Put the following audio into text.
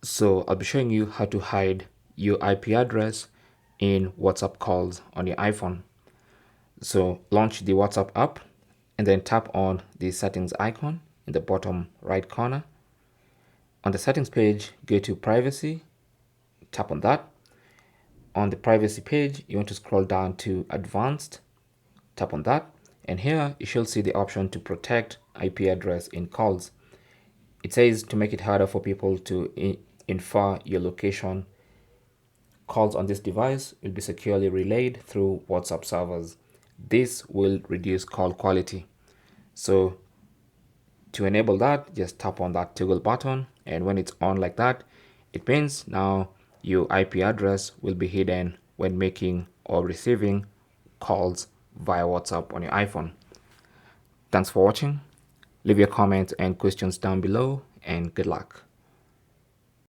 So I'll be showing you how to hide your IP address in WhatsApp calls on your iPhone. So launch the WhatsApp app and then tap on the settings icon in the bottom right corner. On the settings page, go to privacy, tap on that. On the privacy page, you want to scroll down to advanced, tap on that. And here you should see the option to protect IP address in calls. It says to make it harder for people to infer your location, calls on this device will be securely relayed through WhatsApp servers. This will reduce call quality. So to enable that, just tap on that toggle button, and when it's on like that, it means now your IP address will be hidden when making or receiving calls via WhatsApp on your iPhone. Thanks for watching. Leave your comments and questions down below, and good luck.